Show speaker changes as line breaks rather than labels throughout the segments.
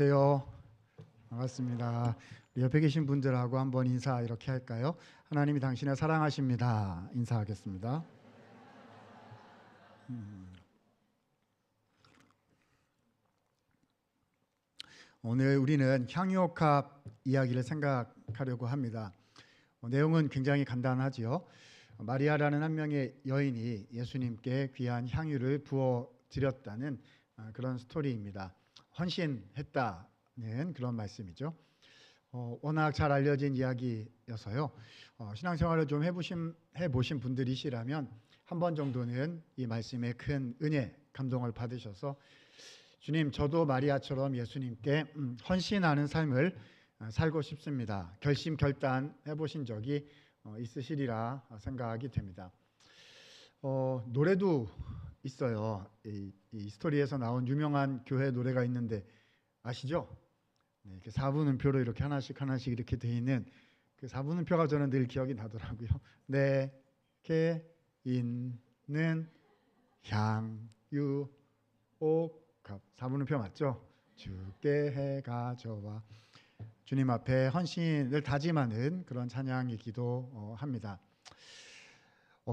안녕하세요. 반갑습니다. 우리 옆에 계신 분들하고 한번 인사 이렇게 할까요? 하나님이 당신을 사랑하십니다. 인사하겠습니다. 오늘 우리는 향유옥합 이야기를 생각하려고 합니다. 내용은 굉장히 간단하지요. 마리아라는 한 명의 여인이 예수님께 귀한 향유를 부어 드렸다는 그런 스토리입니다. 헌신했다는 그런 말씀이죠. 워낙 잘 알려진 이야기여서요. 신앙생활을 좀 해보신 분들이시라면 한 번 정도는 이 말씀에 큰 은혜, 감동을 받으셔서 주님, 저도 마리아처럼 예수님께 헌신하는 삶을 살고 싶습니다. 결단해 보신 적이 있으시리라 생각이 됩니다. 노래도 있어요. 이 스토리에서 나온 유명한 교회 노래가 있는데 아시죠? 네, 이렇게 4분음표로 이렇게 하나씩 이렇게 돼 있는 그 4분음표가 저는 늘 기억이 나더라고요. 내게 있는 향유 옥합. 4분음표 맞죠? 주께 해 가져와. 주님 앞에 헌신을 다짐하는 그런 찬양이기도 합니다.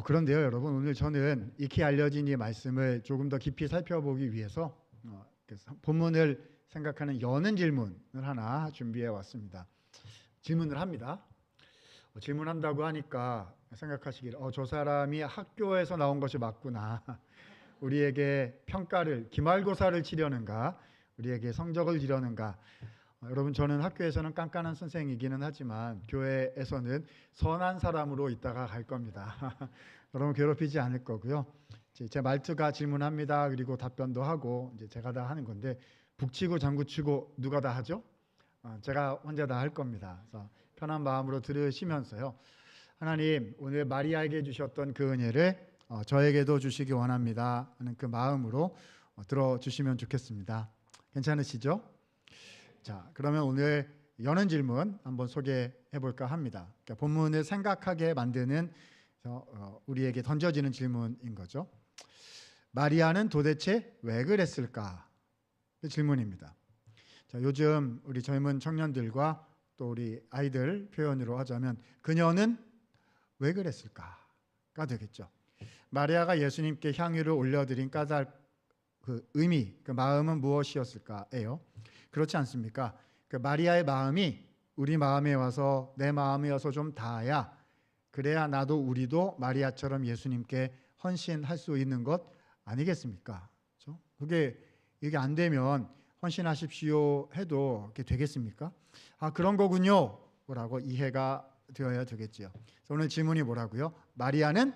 그런데요, 여러분, 오늘 저는 익히 알려진 이 말씀을 조금 더 깊이 살펴보기 위해서 본문을 생각하는 여는 질문을 하나 준비해 왔습니다. 질문을 합니다. 질문한다고 하니까 생각하시길, 저 사람이 학교에서 나온 것이 맞구나. 우리에게 평가를, 기말고사를 치려는가, 우리에게 성적을 주려는가. 여러분, 저는 학교에서는 깐깐한 선생이기는 하지만 교회에서는 선한 사람으로 있다가 갈 겁니다. 여러분 괴롭히지 않을 거고요. 제 말투가 질문합니다. 그리고 답변도 하고 이제 제가 다 하는 건데, 북치고 장구치고 누가 다 하죠? 제가 혼자 다 할 겁니다. 그래서 편한 마음으로 들으시면서요, 하나님 오늘 마리아에게 주셨던 그 은혜를 저에게도 주시기 원합니다 하는 그 마음으로 들어주시면 좋겠습니다. 괜찮으시죠? 자, 그러면 오늘 여는 질문 한번 소개해 볼까 합니다. 그러니까 본문을 생각하게 만드는 우리에게 던져지는 질문인 거죠. 마리아는 도대체 왜 그랬을까? 그 질문입니다. 자, 요즘 우리 젊은 청년들과 또 우리 아이들 표현으로 하자면 그녀는 왜 그랬을까가 되겠죠. 마리아가 예수님께 향유를 올려드린 그 의미, 그 마음은 무엇이었을까예요. 그렇지 않습니까? 그 마리아의 마음이 우리 마음에 와서, 내 마음에 와서 좀 닿아야, 그래야 나도 우리도 마리아처럼 예수님께 헌신할 수 있는 것 아니겠습니까? 그렇죠? 이게 안 되면 헌신하십시오 해도 그게 되겠습니까? 그런 거군요 라고 이해가 되어야 되겠지요. 오늘 질문이 뭐라고요? 마리아는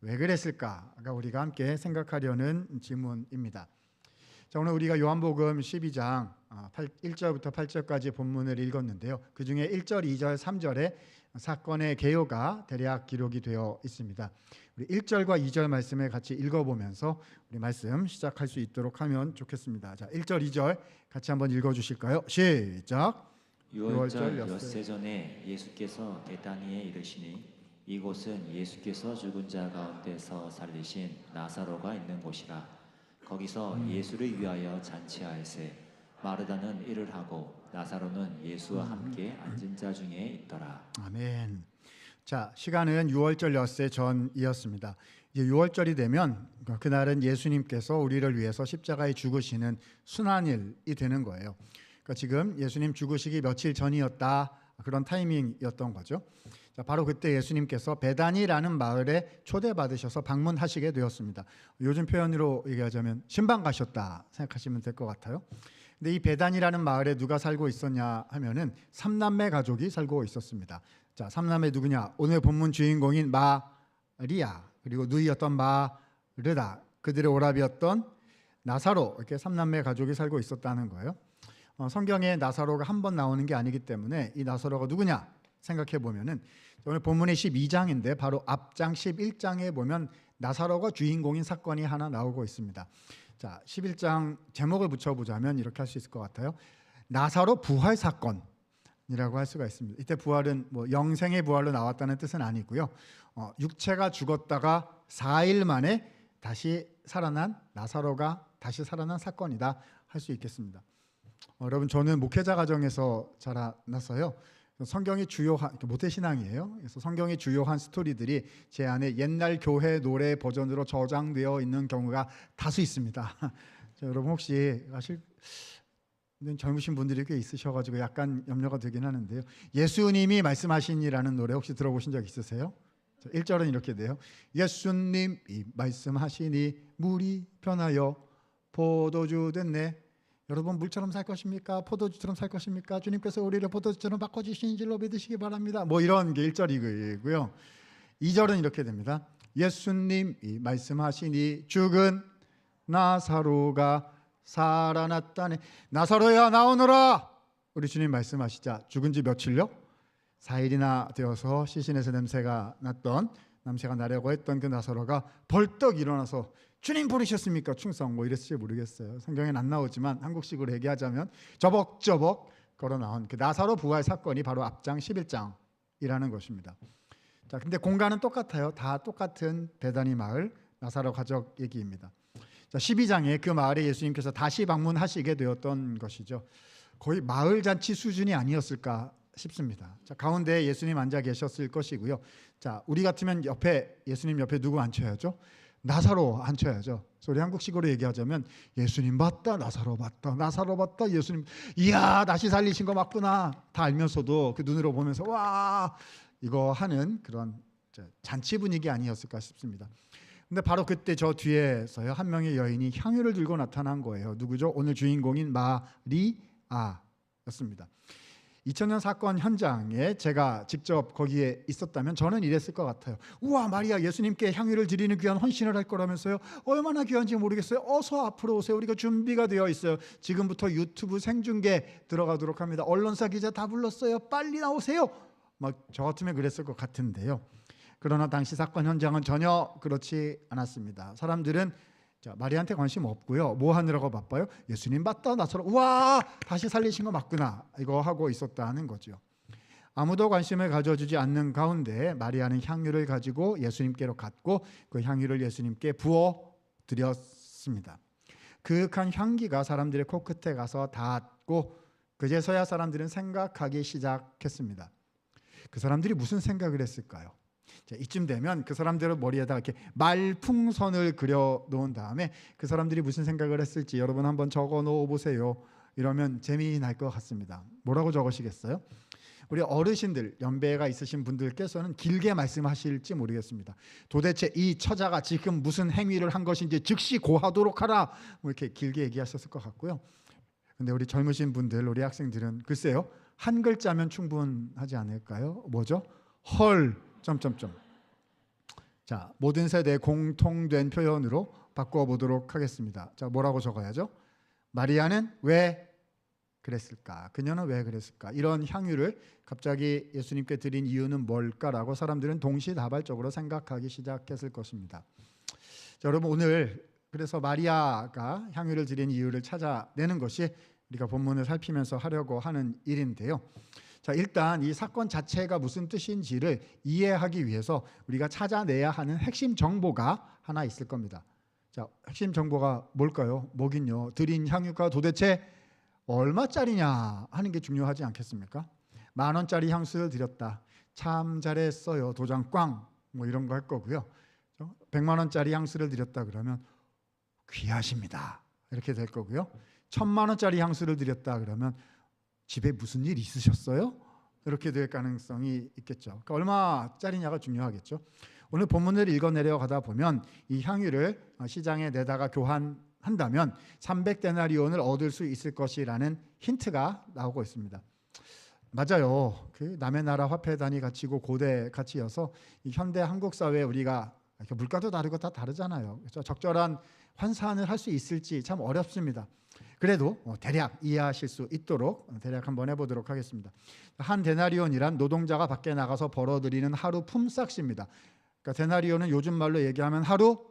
왜 그랬을까가 우리가 함께 생각하려는 질문입니다. 자, 오늘 우리가 요한복음 12장 1절부터 8절까지 본문을 읽었는데요. 그 중에 1절, 2절, 3절에 사건의 개요가 대략 기록이 되어 있습니다. 우리 1절과 2절 말씀을 같이 읽어보면서 우리 말씀 시작할 수 있도록 하면 좋겠습니다. 자, 1절, 2절 같이 한번 읽어주실까요? 시작.
6월절 엿새 전에 예수께서 베다니에 이르시니 이곳은 예수께서 죽은 자 가운데서 살리신 나사로가 있는 곳이라. 거기서 예수를 위하여 잔치하여세 마르다는 일을 하고 나사로는 예수와 함께 앉은 자 중에 있더라.
아멘. 자, 시간은 6월절 엿새 전이었습니다. 이제 6월절이 되면 그날은 예수님께서 우리를 위해서 십자가에 죽으시는 순환일이 되는 거예요. 그러니까 지금 예수님 죽으시기 며칠 전이었다, 그런 타이밍이었던 거죠. 자, 바로 그때 예수님께서 베다니라는 마을에 초대받으셔서 방문하시게 되었습니다. 요즘 표현으로 얘기하자면 신방 가셨다 생각하시면 될 것 같아요. 근데 이 베다니라는 마을에 누가 살고 있었냐 하면은 3남매 가족이 살고 있었습니다. 자, 3남매 누구냐? 오늘 본문 주인공인 마리아, 그리고 누이였던 마르다, 그들의 오라비였던 나사로, 이렇게 3남매 가족이 살고 있었다는 거예요. 성경에 나사로가 한 번 나오는 게 아니기 때문에 이 나사로가 누구냐 생각해 보면은, 오늘 본문이 12장인데 바로 앞장 11장에 보면 나사로가 주인공인 사건이 하나 나오고 있습니다. 자, 11장 제목을 붙여보자면 이렇게 할 수 있을 것 같아요. 나사로 부활 사건이라고 할 수가 있습니다. 이때 부활은 뭐 영생의 부활로 나왔다는 뜻은 아니고요. 육체가 죽었다가 4일 만에 다시 살아난, 나사로가 다시 살아난 사건이다 할 수 있겠습니다. 여러분 저는 목회자 가정에서 자라났어요. 성경의 주요한 모태 신앙이에요. 그래서 성경의 주요한 스토리들이 제 안에 옛날 교회 노래 버전으로 저장되어 있는 경우가 다수 있습니다. 자, 여러분 혹시 아실 젊으신 분들이 꽤 있으셔가지고 약간 염려가 되긴 하는데요. 예수님이 말씀하시니라는 노래 혹시 들어보신 적 있으세요? 1절은 이렇게 돼요. 예수님이 말씀하시니 물이 변하여 포도주 됐네. 여러분 물처럼 살 것입니까? 포도주처럼 살 것입니까? 주님께서 우리를 포도주처럼 바꿔주신 줄로 믿으시기 바랍니다. 뭐 이런 게 1절이고요. 2절은 이렇게 됩니다. 예수님이 말씀하시니 죽은 나사로가 살아났다네. 나사로야 나오너라. 우리 주님 말씀하시자 죽은 지 며칠요? 4일이나 되어서 시신에서 냄새가 나려고 했던 그 나사로가 벌떡 일어나서 주님 부르셨습니까? 충성 뭐 이랬을지 모르겠어요. 성경에는 안 나오지만 한국식으로 얘기하자면 저벅저벅 걸어 나온 그 나사로 부활 사건이 바로 앞장 11장이라는 것입니다. 자, 근데 공간은 똑같아요. 다 똑같은 베다니 마을 나사로 가족 얘기입니다. 자, 12장에 그 마을에 예수님께서 다시 방문하시게 되었던 것이죠. 거의 마을 잔치 수준이 아니었을까 싶습니다. 자, 가운데 예수님 앉아 계셨을 것이고요. 자, 우리 같으면 예수님 옆에 누구 앉혀야죠? 나사로 앉혀야죠. 우리 한국식으로 얘기하자면 예수님 봤다, 나사로 봤다, 나사로 봤다, 예수님 이야 다시 살리신 거 맞구나 다 알면서도 그 눈으로 보면서 와 이거 하는 그런 잔치 분위기 아니었을까 싶습니다. 근데 바로 그때 저 뒤에서요 한 명의 여인이 향유를 들고 나타난 거예요. 누구죠? 오늘 주인공인 마리아였습니다. 2000년 사건 현장에 제가 직접 거기에 있었다면 저는 이랬을 것 같아요. 우와 마리아 예수님께 향유를 드리는 귀한 헌신을 할 거라면서요. 얼마나 귀한지 모르겠어요. 어서 앞으로 오세요. 우리가 준비가 되어 있어요. 지금부터 유튜브 생중계 들어가도록 합니다. 언론사 기자 다 불렀어요. 빨리 나오세요. 막 저 같으면 그랬을 것 같은데요. 그러나 당시 사건 현장은 전혀 그렇지 않았습니다. 사람들은 마리아한테 관심 없고요. 뭐 하느라고 바빠요? 예수님 봤다 나사로 우와 다시 살리신 거 맞구나 이거 하고 있었다는 거죠. 아무도 관심을 가져주지 않는 가운데 마리아는 향유를 가지고 예수님께로 갔고 그 향유를 예수님께 부어 드렸습니다. 그윽한 향기가 사람들의 코끝에 가서 닿았고 그제서야 사람들은 생각하기 시작했습니다. 그 사람들이 무슨 생각을 했을까요? 자, 이쯤 되면 그 사람들의 머리에다 이렇게 말풍선을 그려 놓은 다음에 그 사람들이 무슨 생각을 했을지 여러분 한번 적어 놓아 보세요. 이러면 재미날 것 같습니다. 뭐라고 적으시겠어요? 우리 어르신들 연배가 있으신 분들께서는 길게 말씀하실지 모르겠습니다. 도대체 이 처자가 지금 무슨 행위를 한 것인지 즉시 고하도록 하라 뭐 이렇게 길게 얘기하셨을 것 같고요. 근데 우리 젊으신 분들 우리 학생들은 글쎄요 한 글자면 충분하지 않을까요? 뭐죠? 헐 점점점. 자, 모든 세대 공통된 표현으로 바꿔보도록 하겠습니다. 자, 뭐라고 적어야죠? 마리아는 왜 그랬을까? 그녀는 왜 그랬을까? 이런 향유를 갑자기 예수님께 드린 이유는 뭘까라고 사람들은 동시다발적으로 생각하기 시작했을 것입니다. 자, 여러분 오늘 그래서 마리아가 향유를 드린 이유를 찾아내는 것이 우리가 본문을 살피면서 하려고 하는 일인데요. 자, 일단 이 사건 자체가 무슨 뜻인지를 이해하기 위해서 우리가 찾아내야 하는 핵심 정보가 하나 있을 겁니다. 자, 핵심 정보가 뭘까요? 뭐긴요. 드린 향유가 도대체 얼마짜리냐 하는 게 중요하지 않겠습니까? 10,000원짜리 향수를 드렸다. 참 잘했어요. 도장 꽝. 뭐 이런 거 할 거고요. 100만 원짜리 향수를 드렸다 그러면 귀하십니다. 이렇게 될 거고요. 1000만 원짜리 향수를 드렸다 그러면 집에 무슨 일 있으셨어요? 이렇게 될 가능성이 있겠죠. 그러니까 얼마짜리냐가 중요하겠죠. 오늘 본문을 읽어 내려가다 보면 이 향유를 시장에 내다가 교환한다면 300데나리온을 얻을 수 있을 것이라는 힌트가 나오고 있습니다. 맞아요. 그 남의 나라 화폐 단위 가치고 고대 가치여서 이 현대 한국 사회에 우리가 물가도 다르고 다 다르잖아요. 그래서 적절한 환산을 할 수 있을지 참 어렵습니다. 그래도 대략 이해하실 수 있도록 대략 한번 해보도록 하겠습니다. 한 데나리온이란 노동자가 밖에 나가서 벌어들이는 하루 품삯입니다. 그러니까 데나리온은 요즘 말로 얘기하면 하루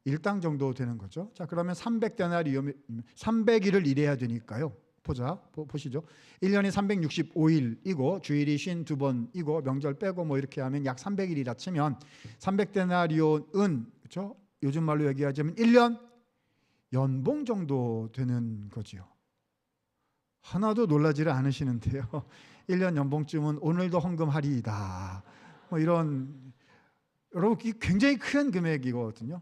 일당 정도 되는 거죠. 자, 그러면 300데나리온 300일을 일해야 되니까요. 보시죠. 1년이 365일이고 주일이 52번이고 명절 빼고 뭐 이렇게 하면 약 300일이라 치면 300데나리온은 그렇죠? 요즘 말로 얘기하자면 1년 연봉 정도 되는 거지요. 하나도 놀라지를 않으시는데요. 1년 연봉쯤은 오늘도 헌금하리이다. 뭐 이런, 여러분 이 굉장히 큰 금액이거든요.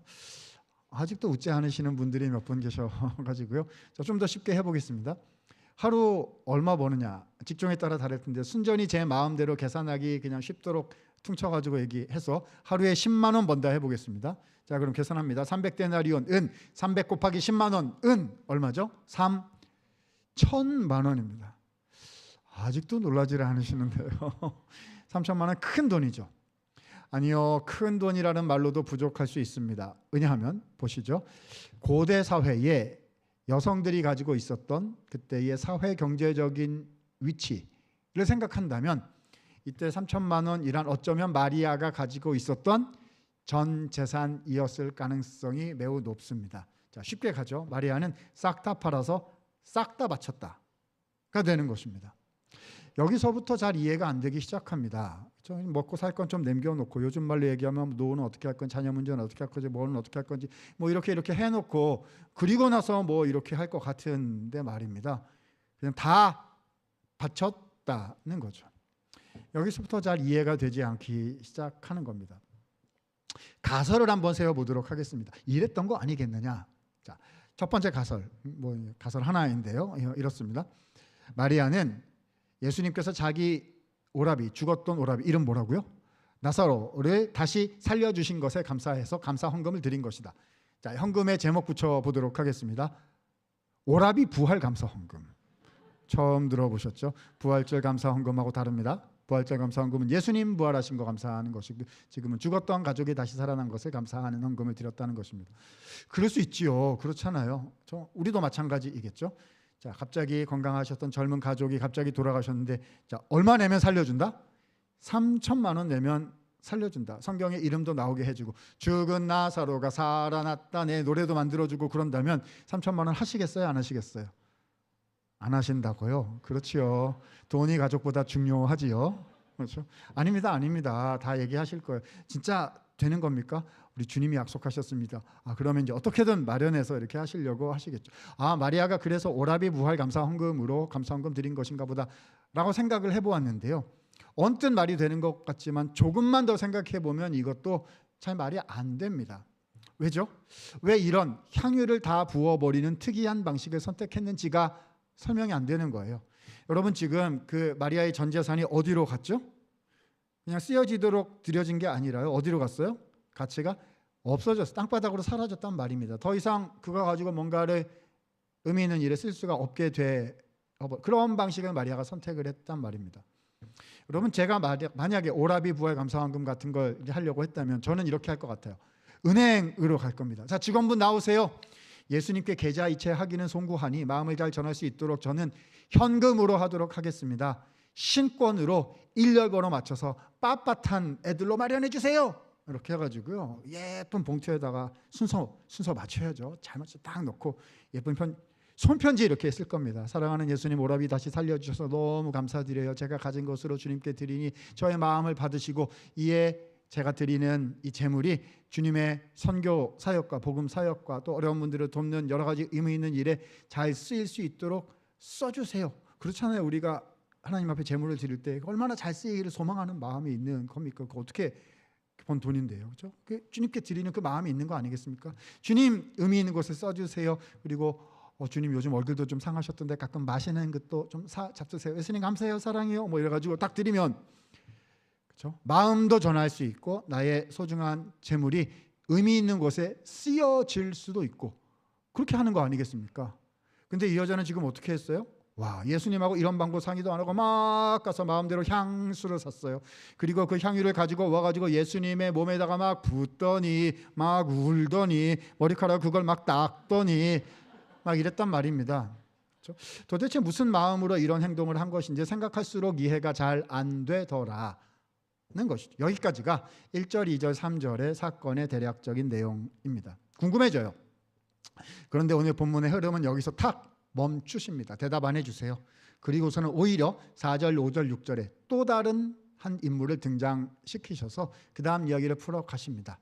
아직도 웃지 않으시는 분들이 몇 분 계셔가지고요. 좀 더 쉽게 해보겠습니다. 하루 얼마 버느냐 직종에 따라 다를 텐데 순전히 제 마음대로 계산하기 그냥 쉽도록 퉁쳐가지고 얘기해서 하루에 10만 원 번다 해보겠습니다. 자, 그럼 계산합니다. 300데나리온 은 300 곱하기 10만 원 은 얼마죠? 3천만 원입니다. 아직도 놀라지를 않으시는데요. 3천만 원 큰 돈이죠. 아니요, 큰 돈이라는 말로도 부족할 수 있습니다. 왜냐하면 보시죠. 고대 사회에 여성들이 가지고 있었던 그때의 사회 경제적인 위치를 생각한다면 이때 3천만 원이란 어쩌면 마리아가 가지고 있었던 전 재산이었을 가능성이 매우 높습니다. 자, 쉽게 가죠. 마리아는 싹 다 팔아서 싹 다 바쳤다가 되는 것입니다. 여기서부터 잘 이해가 안 되기 시작합니다. 먹고 살 건 좀 남겨놓고 요즘 말로 얘기하면 노후는 어떻게 할 건지, 자녀 문제는 어떻게 할 건지, 뭐는 어떻게 할 건지 뭐 이렇게 해놓고 그리고 나서 뭐 이렇게 할 것 같은데 말입니다. 그냥 다 바쳤다는 거죠. 여기서부터 잘 이해가 되지 않기 시작하는 겁니다. 가설을 한번 세워보도록 하겠습니다. 이랬던 거 아니겠느냐. 자, 첫 번째 가설, 가설 하나인데요. 이렇습니다. 마리아는 예수님께서 자기 오라비, 죽었던 오라비, 이름 뭐라고요? 나사로를 다시 살려주신 것에 감사해서 감사 헌금을 드린 것이다. 자, 헌금의 제목 붙여보도록 하겠습니다. 오라비 부활 감사 헌금. 처음 들어보셨죠? 부활절 감사 헌금하고 다릅니다. 부활절 감사 헌금은 예수님 부활하신 거 감사하는 것이고, 지금은 죽었던 가족이 다시 살아난 것을 감사하는 헌금을 드렸다는 것입니다. 그럴 수 있지요. 그렇잖아요. 우리도 마찬가지이겠죠. 자, 갑자기 건강하셨던 젊은 가족이 갑자기 돌아가셨는데, 자, 얼마 내면 살려준다? 3천만 원 내면 살려준다. 성경에 이름도 나오게 해주고 죽은 나사로가 살아났다 내 노래도 만들어주고 그런다면 3천만 원 하시겠어요? 안 하시겠어요? 안 하신다고요? 그렇지요. 돈이 가족보다 중요하지요. 그렇죠? 아닙니다. 다 얘기하실 거예요. 진짜 되는 겁니까? 우리 주님이 약속하셨습니다. 그러면 이제 어떻게든 마련해서 이렇게 하시려고 하시겠죠. 마리아가 그래서 오라비 부활 감사 헌금으로 감사 헌금 드린 것인가 보다라고 생각을 해보았는데요. 언뜻 말이 되는 것 같지만 조금만 더 생각해 보면 이것도 잘 말이 안 됩니다. 왜죠? 왜 이런 향유를 다 부어버리는 특이한 방식을 선택했는지가 설명이 안 되는 거예요. 여러분, 지금 그 마리아의 전 재산이 어디로 갔죠? 그냥 쓰여지도록 드려진 게 아니라요. 어디로 갔어요? 가치가 없어졌어. 땅바닥으로 사라졌단 말입니다. 더 이상 그거 가지고 뭔가를 의미 있는 일에 쓸 수가 없게 돼. 그런 방식을 마리아가 선택을 했단 말입니다. 여러분, 제가 만약에 오라비 부활 감사헌금 같은 걸 이제 하려고 했다면 저는 이렇게 할 것 같아요. 은행으로 갈 겁니다. 자, 직원분 나오세요. 예수님께 계좌 이체하기는 송구하니 마음을 잘 전할 수 있도록 저는 현금으로 하도록 하겠습니다. 신권으로 일렬번호 맞춰서 빳빳한 애들로 마련해 주세요. 이렇게 해가지고요, 예쁜 봉투에다가 순서 맞춰야죠. 잘 맞춰 딱 넣고 예쁜 손편지 이렇게 쓸 겁니다. 사랑하는 예수님, 오라비 다시 살려주셔서 너무 감사드려요. 제가 가진 것으로 주님께 드리니 저의 마음을 받으시고 이에 제가 드리는 이 재물이 주님의 선교 사역과 복음 사역과 또 어려운 분들을 돕는 여러 가지 의미 있는 일에 잘 쓰일 수 있도록 써주세요. 그렇잖아요. 우리가 하나님 앞에 재물을 드릴 때 얼마나 잘 쓰이기를 소망하는 마음이 있는 겁니까? 그 어떻게 번 돈인데요, 그렇죠? 주님께 드리는 그 마음이 있는 거 아니겠습니까? 주님, 의미 있는 곳에 써주세요. 그리고 주님 요즘 얼굴도 좀 상하셨던데 가끔 마시는 것도 좀 잡수세요. 예수님 감사해요, 사랑해요. 뭐 이래가지고 딱 드리면, 그렇죠? 마음도 전할 수 있고 나의 소중한 재물이 의미 있는 곳에 쓰여질 수도 있고 그렇게 하는 거 아니겠습니까? 근데 이 여자는 지금 어떻게 했어요? 예수님하고 이런 방법 상의도 안 하고 막 가서 마음대로 향수를 샀어요. 그리고 그 향유를 가지고 와가지고 예수님의 몸에다가 막 붓더니 막 울더니 머리카락 그걸 막 닦더니 막 이랬단 말입니다. 그렇죠? 도대체 무슨 마음으로 이런 행동을 한 것인지 생각할수록 이해가 잘 안 되더라는 것이죠. 여기까지가 1절, 2절, 3절의 사건의 대략적인 내용입니다. 궁금해져요. 그런데 오늘 본문의 흐름은 여기서 탁 멈추십니다. 대답 안 해주세요. 그리고서는 오히려 4절, 5절, 6절에 또 다른 한 인물을 등장시키셔서 그 다음 이야기를 풀어가십니다.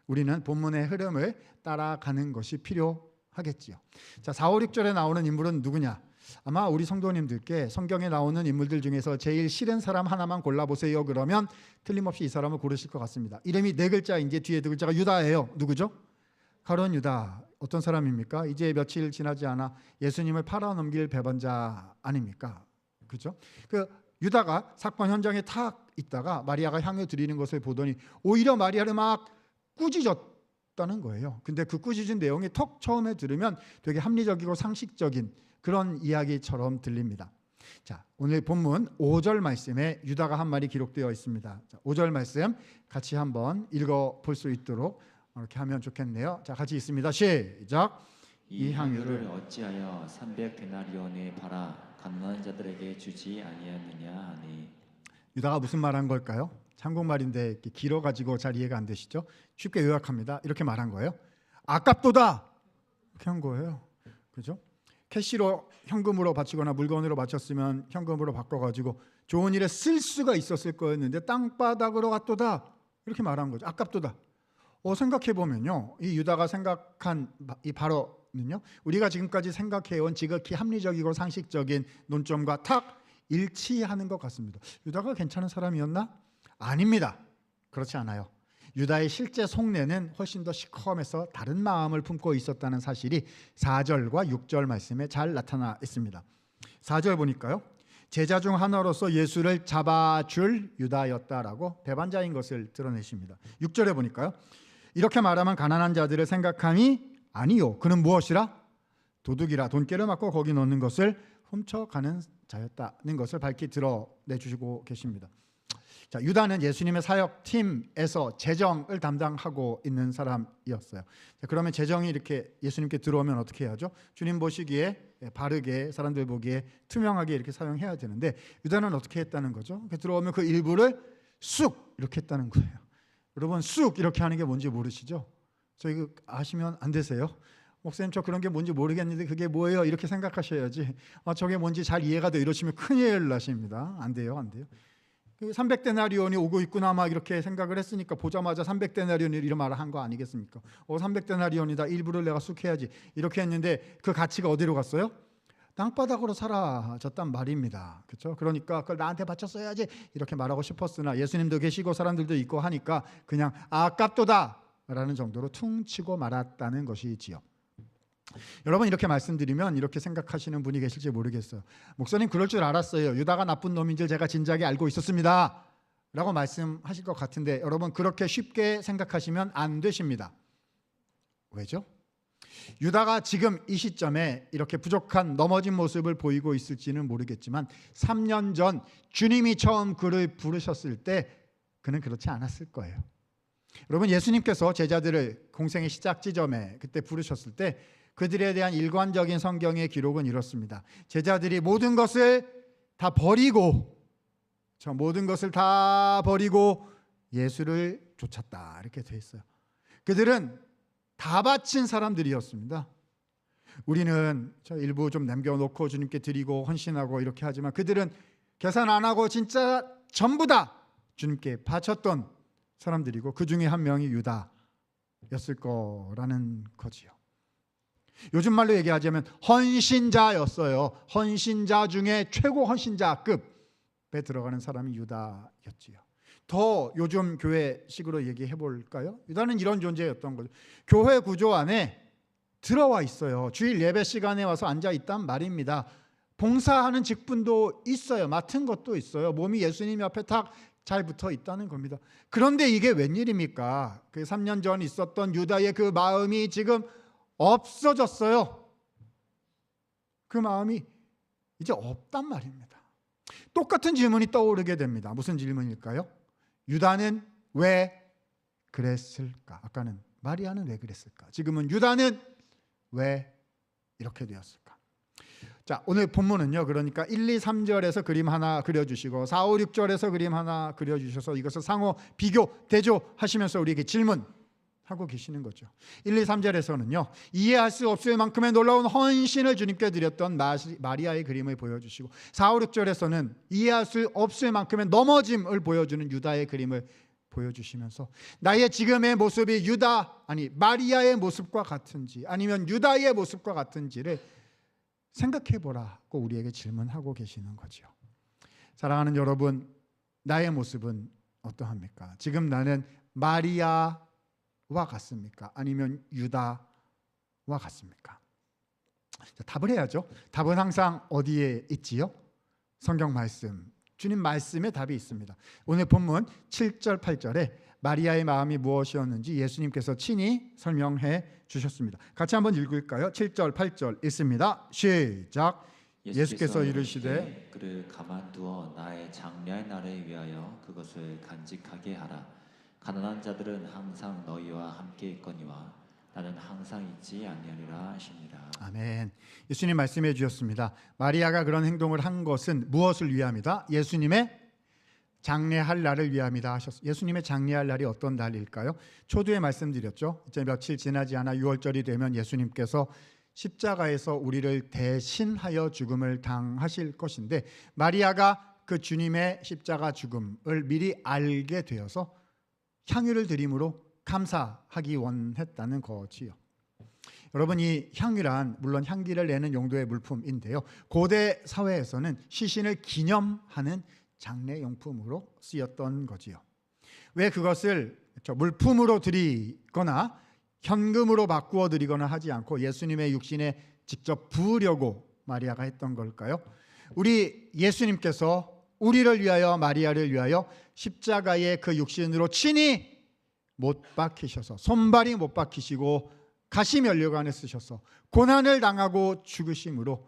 우리는 본문의 흐름을 따라가는 것이 필요하겠지요. 자, 4, 5, 6절에 나오는 인물은 누구냐? 아마 우리 성도님들께 성경에 나오는 인물들 중에서 제일 싫은 사람 하나만 골라보세요 그러면 틀림없이 이 사람을 고르실 것 같습니다. 이름이 네 글자인데 뒤에 두 글자가 유다예요. 누구죠? 가룟 유다. 어떤 사람입니까? 이제 며칠 지나지 않아 예수님을 팔아넘길 배반자 아닙니까? 그죠? 그 유다가 사건 현장에 탁 있다가 마리아가 향유 드리는 것을 보더니 오히려 마리아를 막 꾸짖었다는 거예요. 근데 그 꾸짖은 내용이 턱 처음에 들으면 되게 합리적이고 상식적인 그런 이야기처럼 들립니다. 자, 오늘 본문 5절 말씀에 유다가 한 말이 기록되어 있습니다. 자, 5절 말씀 같이 한번 읽어볼 수 있도록 이렇게 하면 좋겠네요. 자, 같이 있습니다. 시작.
이 향유를 어찌하여 300데나리온에 팔아 가난한 자들에게 주지 아니하느냐 하니.
유다가 무슨 말한 걸까요? 한국말인데 이렇게 길어가지고 잘 이해가 안 되시죠? 쉽게 요약합니다. 이렇게 말한 거예요. 아깝도다 이렇게 한 거예요. 그죠? 캐시로 현금으로 바치거나 물건으로 바쳤으면 현금으로 바꿔가지고 좋은 일에 쓸 수가 있었을 거였는데 땅바닥으로 갔도다 이렇게 말한 거죠. 아깝도다. 생각해 보면요, 이 유다가 생각한 이 바로는요, 우리가 지금까지 생각해온 지극히 합리적이고 상식적인 논점과 탁 일치하는 것 같습니다. 유다가 괜찮은 사람이었나? 아닙니다. 그렇지 않아요. 유다의 실제 속내는 훨씬 더 시커매서 다른 마음을 품고 있었다는 사실이 4절과 6절 말씀에 잘 나타나 있습니다. 4절 보니까요, 제자 중 하나로서 예수를 잡아줄 유다였다라고 배반자인 것을 드러내십니다. 6절에 보니까요, 이렇게 말하면 가난한 자들을 생각함이 아니요, 그는 무엇이라? 도둑이라 돈깨를 맞고 거기 넣는 것을 훔쳐가는 자였다는 것을 밝히 드러내주시고 계십니다. 자, 유다는 예수님의 사역팀에서 재정을 담당하고 있는 사람이었어요. 자, 그러면 재정이 이렇게 예수님께 들어오면 어떻게 해야죠? 주님 보시기에 바르게, 사람들 보기에 투명하게 이렇게 사용해야 되는데 유다는 어떻게 했다는 거죠? 들어오면 그 일부를 쑥 이렇게 했다는 거예요. 여러분, 쑥 이렇게 하는 게 뭔지 모르시죠? 저희 아시면 안 되세요? 목사님, 저 그런 게 뭔지 모르겠는데 그게 뭐예요? 이렇게 생각하셔야지. 저게 뭔지 잘 이해가 돼 이러시면 큰일 나십니다. 안 돼요, 안 돼요. 300데나리온이 오고 있구나 막 이렇게 생각을 했으니까 보자마자 300데나리온이 이런 말을 한 거 아니겠습니까? 300데나리온이다, 일부를 내가 쑥 해야지 이렇게 했는데 그 가치가 어디로 갔어요? 땅바닥으로 사라졌단 말입니다. 그렇죠? 그러니까 그걸 나한테 바쳤어야지 이렇게 말하고 싶었으나 예수님도 계시고 사람들도 있고 하니까 그냥 아깝도다 라는 정도로 퉁치고 말았다는 것이지요. 여러분, 이렇게 말씀드리면 이렇게 생각하시는 분이 계실지 모르겠어요. 목사님, 그럴 줄 알았어요. 유다가 나쁜 놈인 줄 제가 진작에 알고 있었습니다 라고 말씀하실 것 같은데 여러분, 그렇게 쉽게 생각하시면 안 되십니다. 왜죠? 유다가 지금 이 시점에 이렇게 부족한 넘어진 모습을 보이고 있을지는 모르겠지만 3년 전 주님이 처음 그를 부르셨을 때 그는 그렇지 않았을 거예요. 여러분, 예수님께서 제자들을 공생의 시작 지점에 그때 부르셨을 때 그들에 대한 일관적인 성경의 기록은 이렇습니다. 제자들이 모든 것을 다 버리고 예수를 쫓았다 이렇게 돼 있어요. 그들은 다 바친 사람들이었습니다. 우리는 저 일부 좀 남겨놓고 주님께 드리고 헌신하고 이렇게 하지만 그들은 계산 안 하고 진짜 전부 다 주님께 바쳤던 사람들이고 그 중에 한 명이 유다였을 거라는 거지요. 요즘 말로 얘기하자면 헌신자였어요. 헌신자 중에 최고 헌신자급에 들어가는 사람이 유다였지요. 더 요즘 교회식으로 얘기해 볼까요? 유다는 이런 존재였던 거죠. 교회 구조 안에 들어와 있어요. 주일 예배 시간에 와서 앉아 있단 말입니다. 봉사하는 직분도 있어요. 맡은 것도 있어요. 몸이 예수님 옆에 탁 잘 붙어 있다는 겁니다. 그런데 이게 웬일입니까? 그 3년 전 있었던 유다의 그 마음이 지금 없어졌어요. 그 마음이 이제 없단 말입니다. 똑같은 질문이 떠오르게 됩니다. 무슨 질문일까요? 유다는 왜 그랬을까? 아까는 마리아는 왜 그랬을까? 지금은 유다는 왜 이렇게 되었을까? 자, 오늘 본문은요, 그러니까 1, 2, 3절에서 그림 하나 그려주시고 4, 5, 6절에서 그림 하나 그려주셔서 이것을 상호 비교, 대조하시면서 우리에게 질문하고 계시는 거죠. 1, 2, 3절에서는요, 이해할 수 없을 만큼의 놀라운 헌신을 주님께 드렸던 마리아의 그림을 보여주시고 4, 5, 6절에서는 이해할 수 없을 만큼의 넘어짐을 보여주는 유다의 그림을 보여주시면서 나의 지금의 모습이 마리아의 모습과 같은지 아니면 유다의 모습과 같은지를 생각해보라고 우리에게 질문하고 계시는 거죠. 사랑하는 여러분, 나의 모습은 어떠합니까? 지금 나는 마리아와 같습니까? 아니면 유다와 같습니까? 자, 답을 해야죠. 답은 항상 어디에 있지요? 성경 말씀, 주님 말씀에 답이 있습니다. 오늘 본문 7절 8절에 마리아의 마음이 무엇이었는지 예수님께서 친히 설명해 주셨습니다. 같이 한번 읽을까요? 7절 8절 있습니다. 시작. 예수께서 이르시되
그를 가만두어 나의 장래의 날을 위하여 그것을 간직하게 하라. 가난한 자들은 항상 너희와 함께 있거니와 나는 항상 있지 아니하리라 하시니라.
아멘. 예수님 말씀해 주셨습니다. 마리아가 그런 행동을 한 것은 무엇을 위함이다? 예수님의 장례할 날을 위함이다 하셨어요. 예수님의 장례할 날이 어떤 날일까요? 초두에 말씀드렸죠. 이제 며칠 지나지 않아 6월절이 되면 예수님께서 십자가에서 우리를 대신하여 죽음을 당하실 것인데, 마리아가 그 주님의 십자가 죽음을 미리 알게 되어서 향유를 드림으로 감사하기 원했다는 거지요. 여러분, 이 향유란 물론 향기를 내는 용도의 물품인데요, 고대 사회에서는 시신을 기념하는 장례용품으로 쓰였던 거지요. 왜 그것을 물품으로 드리거나 현금으로 바꾸어 드리거나 하지 않고 예수님의 육신에 직접 부으려고 마리아가 했던 걸까요? 우리 예수님께서 우리를 위하여, 마리아를 위하여 십자가의 그 육신으로 친히 못 박히셔서, 손발이 못 박히시고 가시 면류관을 쓰셔서 고난을 당하고 죽으심으로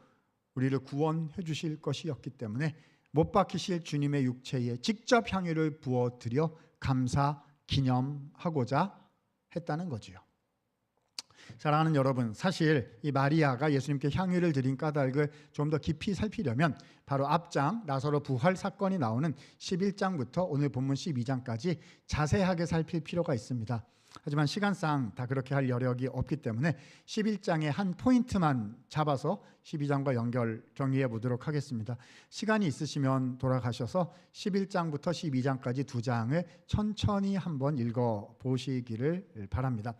우리를 구원해 주실 것이었기 때문에 못 박히실 주님의 육체에 직접 향유를 부어드려 감사 기념하고자 했다는 거지요. 사랑하는 여러분, 사실 이 마리아가 예수님께 향유를 드린 까닭을 좀 더 깊이 살피려면 바로 앞장 나사로 부활 사건이 나오는 11장부터 오늘 본문 12장까지 자세하게 살필 필요가 있습니다. 하지만 시간상 다 그렇게 할 여력이 없기 때문에 11장의 한 포인트만 잡아서 12장과 연결 정리해 보도록 하겠습니다. 시간이 있으시면 돌아가셔서 11장부터 12장까지 두 장을 천천히 한번 읽어 보시기를 바랍니다.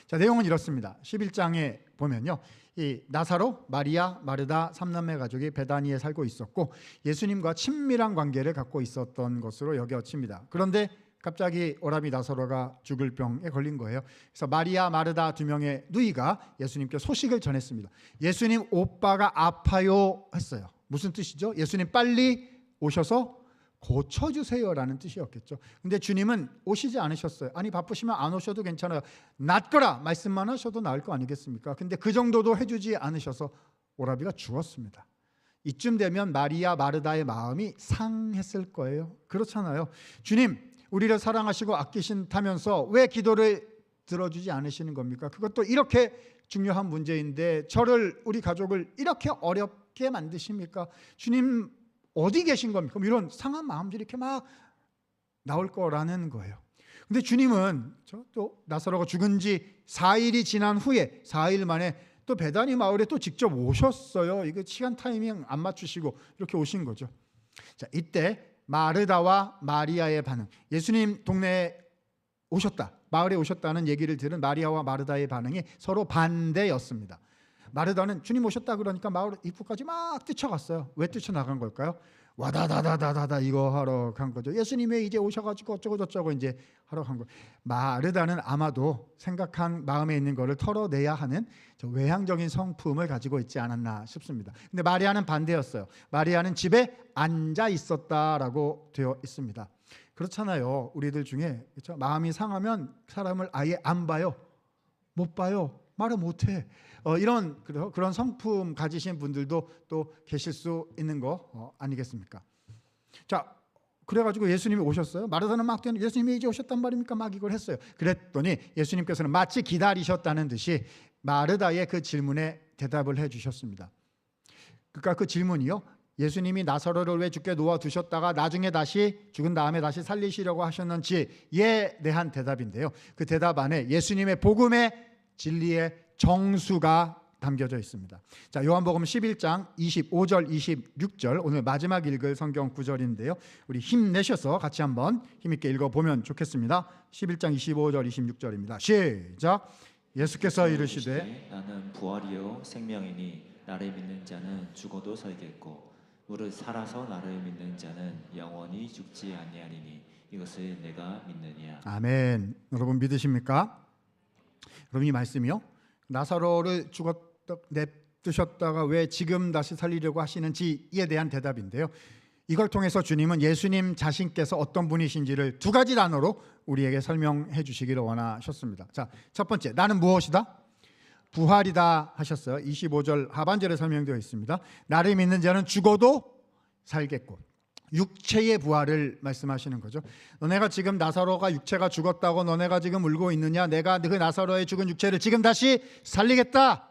자, 내용은 이렇습니다. 11장에 보면요, 이 나사로, 마리아, 마르다 3남매 가족이 베다니에 살고 있었고 예수님과 친밀한 관계를 갖고 있었던 것으로 여겨집니다. 그런데 갑자기 오라비 나사로가 죽을 병에 걸린 거예요. 그래서 마리아, 마르다 두 명의 누이가 예수님께 소식을 전했습니다. 예수님, 오빠가 아파요 했어요. 무슨 뜻이죠? 예수님 빨리 오셔서 고쳐주세요라는 뜻이었겠죠. 근데 주님은 오시지 않으셨어요. 아니, 바쁘시면 안 오셔도 괜찮아요. 낫거라 말씀만 하셔도 나을 거 아니겠습니까? 근데 그 정도도 해주지 않으셔서 오라비가 죽었습니다. 이쯤 되면 마리아, 마르다의 마음이 상했을 거예요. 그렇잖아요. 주님, 우리를 사랑하시고 아끼신다면서 왜 기도를 들어주지 않으시는 겁니까? 그것도 이렇게 중요한 문제인데 저를, 우리 가족을 이렇게 어렵게 만드십니까? 주님 어디 계신 겁니까? 이런 상한 마음들이 이렇게 막 나올 거라는 거예요. 근데 주님은 또 나사로가 죽은 지 4일이 지난 후에 4일 만에 또 베다니 마을에 또 직접 오셨어요. 이거 시간 타이밍 안 맞추시고 이렇게 오신 거죠. 자, 이때 마르다와 마리아의 반응, 예수님 동네에 오셨다, 마을에 오셨다는 얘기를 들은 마리아와 마르다의 반응이 서로 반대였습니다. 마르다는 주님 오셨다 그러니까 마을 입구까지 막 뛰쳐갔어요. 왜 뛰쳐나간 걸까요? 와다다다다다다 이거 하러 간 거죠. 예수님이 이제 오셔가지고 어쩌고 저쩌고 이제 하러 간 거예요. 마르다는 아마도 생각한 마음에 있는 거를 털어내야 하는 외향적인 성품을 가지고 있지 않았나 싶습니다. 근데 마리아는 반대였어요. 마리아는 집에 앉아 있었다라고 되어 있습니다. 그렇잖아요. 우리들 중에, 그렇죠? 마음이 상하면 사람을 아예 안 봐요. 못 봐요. 말을 못해. 이런 그런 성품 가지신 분들도 또 계실 수 있는 거 아니겠습니까? 자, 그래가지고 예수님이 오셨어요. 마르다는 막 예수님이 이제 오셨단 말입니까? 막 이걸 했어요. 그랬더니 예수님께서는 마치 기다리셨다는 듯이 마르다의 그 질문에 대답을 해주셨습니다. 그러니까 그 질문이요, 예수님이 나사로를 왜 죽게 놓아두셨다가 나중에 다시 죽은 다음에 다시 살리시려고 하셨는지에 대한 대답인데요. 그 대답 안에 예수님의 복음의 진리의 정수가 담겨져 있습니다. 자, 요한복음 11장 25절 26절 오늘 마지막 읽을 성경 구절인데요. 우리 힘내셔서 같이 한번 힘있게 읽어보면 좋겠습니다. 11장 25절 26절입니다. 시작. 예수께서 이르시되
나는 부활이요 생명이니 나를 믿는 자는 죽어도 살겠고 무릇 살아서 나를 믿는 자는 영원히 죽지 아니하리니 이것을 내가 믿느니라.
아멘. 여러분 믿으십니까? 여러분 이 말씀이요, 나사로를 냅두셨다가 왜 지금 다시 살리려고 하시는지에 대한 대답인데요, 이걸 통해서 주님은 예수님 자신께서 어떤 분이신지를 두 가지 단어로 우리에게 설명해 주시기를 원하셨습니다. 자, 첫 번째, 나는 무엇이다? 부활이다 하셨어요. 25절 하반절에 설명되어 있습니다. 나를 믿는 자는 죽어도 살겠고, 육체의 부활을 말씀하시는 거죠. 너네가 지금 나사로가 육체가 죽었다고 너네가 지금 울고 있느냐? 내가 그 나사로의 죽은 육체를 지금 다시 살리겠다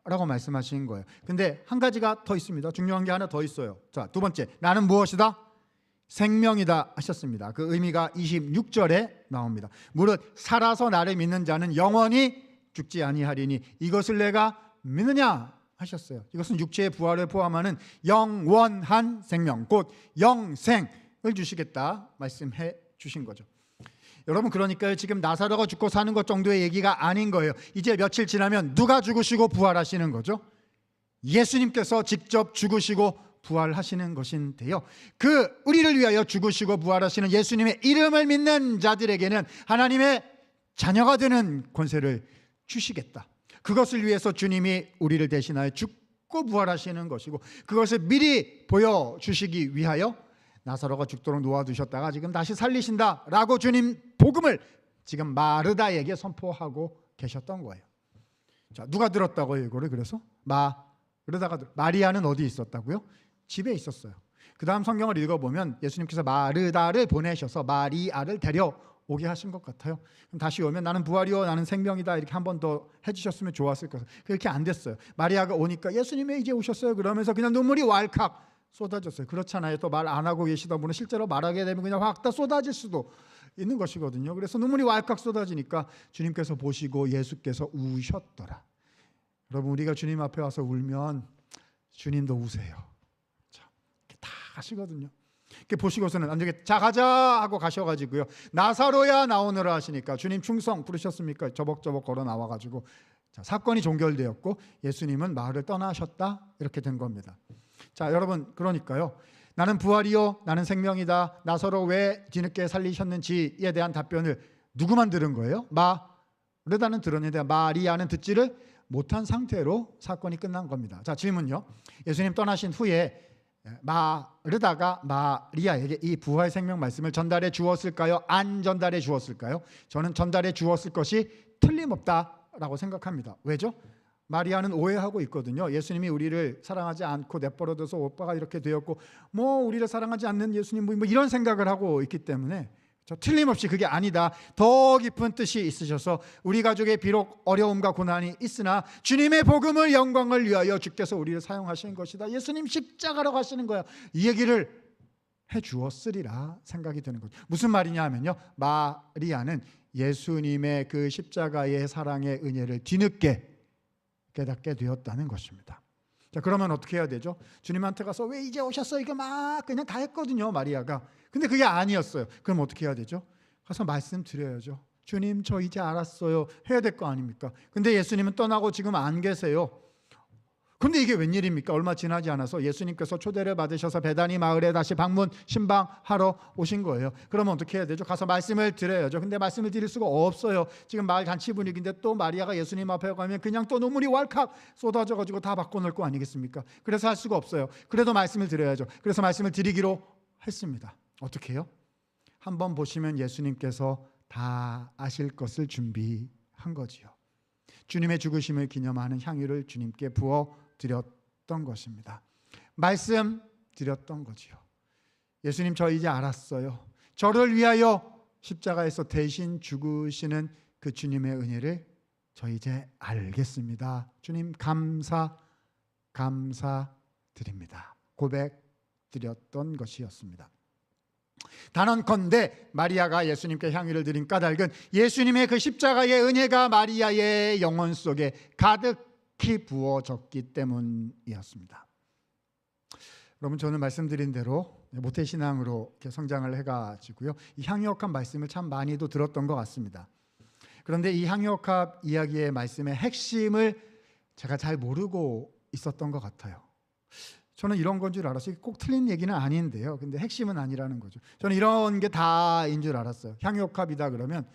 라고 말씀하신 거예요. 근데 한 가지가 더 있습니다. 중요한 게 하나 더 있어요. 자, 두 번째, 나는 무엇이다? 생명이다 하셨습니다. 그 의미가 26절에 나옵니다. 무릇 살아서 나를 믿는 자는 영원히 죽지 아니하리니 이것을 내가 믿느냐 하셨어요. 이것은 육체의 부활을 포함하는 영원한 생명, 곧 영생을 주시겠다 말씀해 주신 거죠. 여러분, 그러니까 지금 나사로가 죽고 사는 것 정도의 얘기가 아닌 거예요. 이제 며칠 지나면 누가 죽으시고 부활하시는 거죠? 예수님께서 직접 죽으시고 부활하시는 것인데요, 그 우리를 위하여 죽으시고 부활하시는 예수님의 이름을 믿는 자들에게는 하나님의 자녀가 되는 권세를 주시겠다. 그것을 위해서 주님이 우리를 대신하여 죽고 부활하시는 것이고, 그것을 미리 보여주시기 위하여 나사로가 죽도록 놓아두셨다가 지금 다시 살리신다라고 주님 복음을 지금 마르다에게 선포하고 계셨던 거예요. 자, 누가 들었다고요 이거를? 그래서 마르다가 마리아는 어디 있었다고요? 집에 있었어요. 그 다음 성경을 읽어보면 예수님께서 마르다를 보내셔서 마리아를 데려오게 하신 것 같아요. 그럼 다시 오면 나는 부활이요 나는 생명이다 이렇게 한 번 더 해주셨으면 좋았을 것 같아요. 그렇게 안 됐어요. 마리아가 오니까 예수님이 이제 오셨어요 그러면서 그냥 눈물이 왈칵 쏟아졌어요. 그렇잖아요. 또 말 안 하고 계시던 분은 실제로 말하게 되면 그냥 확 다 쏟아질 수도 있는 것이거든요. 그래서 눈물이 왈칵 쏟아지니까 주님께서 보시고 예수께서 우셨더라. 여러분, 우리가 주님 앞에 와서 울면 주님도 우세요. 다 가시거든요. 이렇게 보시고서는 안 되겠다, 자 가자 하고 가셔가지고요, 나사로야 나오느라 하시니까 주님 충성 부르셨습니까? 저벅저벅 걸어 나와가지고 자, 사건이 종결되었고 예수님은 마을을 떠나셨다 이렇게 된 겁니다. 자, 여러분, 그러니까요, 나는 부활이요 나는 생명이다, 나사로 왜 뒤늦게 살리셨는지에 대한 답변을 누구만 들은 거예요? 마르다는 들었는데 마리아는 듣지를 못한 상태로 사건이 끝난 겁니다. 자, 질문요, 예수님 떠나신 후에 마르다가 마리아에게 이 부활 생명 말씀을 전달해 주었을까요? 안 전달해 주었을까요? 저는 전달해 주었을 것이 틀림없다라고 생각합니다. 왜죠? 마리아는 오해하고 있거든요. 예수님이 우리를 사랑하지 않고 내버려둬서 오빠가 이렇게 되었고 뭐 우리를 사랑하지 않는 예수님 뭐 이런 생각을 하고 있기 때문에 저 틀림없이 그게 아니다, 더 깊은 뜻이 있으셔서 우리 가족에 비록 어려움과 고난이 있으나 주님의 복음을 영광을 위하여 주께서 우리를 사용하시는 것이다, 예수님 십자가로 가시는 거야, 이 얘기를 해 주었으리라 생각이 드는 거죠. 무슨 말이냐 하면요, 마리아는 예수님의 그 십자가의 사랑의 은혜를 뒤늦게 깨닫게 되었다는 것입니다. 자, 그러면 어떻게 해야 되죠? 주님한테 가서 왜 이제 오셨어? 이거 막 그냥 다 했거든요, 마리아가. 근데 그게 아니었어요. 그럼 어떻게 해야 되죠? 가서 말씀드려야죠. 주님, 저 이제 알았어요. 해야 될 거 아닙니까? 근데 예수님은 떠나고 지금 안 계세요. 근데 이게 웬일입니까? 얼마 지나지 않아서 예수님께서 초대를 받으셔서 베다니 마을에 다시 방문 신방하러 오신 거예요. 그러면 어떻게 해야 되죠? 가서 말씀을 드려야죠. 근데 말씀을 드릴 수가 없어요. 지금 마을 잔치 분위기인데 또 마리아가 예수님 앞에 가면 그냥 또 눈물이 왈칵 쏟아져가지고 다 바꿔놓을 거 아니겠습니까? 그래서 할 수가 없어요. 그래도 말씀을 드려야죠. 그래서 말씀을 드리기로 했습니다. 어떻게 해요? 한번 보시면 예수님께서 다 아실 것을 준비한 거지요. 주님의 죽으심을 기념하는 향유를 주님께 부어 드렸던 것입니다. 말씀 드렸던 거지요. 예수님, 저 이제 알았어요. 저를 위하여 십자가에서 대신 죽으시는 그 주님의 은혜를 저 이제 알겠습니다. 주님 감사드립니다. 고백 드렸던 것이었습니다. 단언컨대 마리아가 예수님께 향유를 드린 까닭은 예수님의 그 십자가의 은혜가 마리아의 영혼 속에 가득히 부어졌기 때문이었습니다. 여러분, 저는 말씀드린 대로 모태신앙으로 이렇게 성장을 해가지고요, 이 향유옥합 말씀을 참 많이도 들었던 것 같습니다. 그런데 이 향유옥합 이야기의 말씀의 핵심을 제가 잘 모르고 있었던 것 같아요. 저는 이런 건 줄 알았어요. 꼭 틀린 얘기는 아닌데요. 근데 핵심은 아니라는 거죠. 저는 이런 게 다인 줄 알았어요. 향유옥합이다 그러면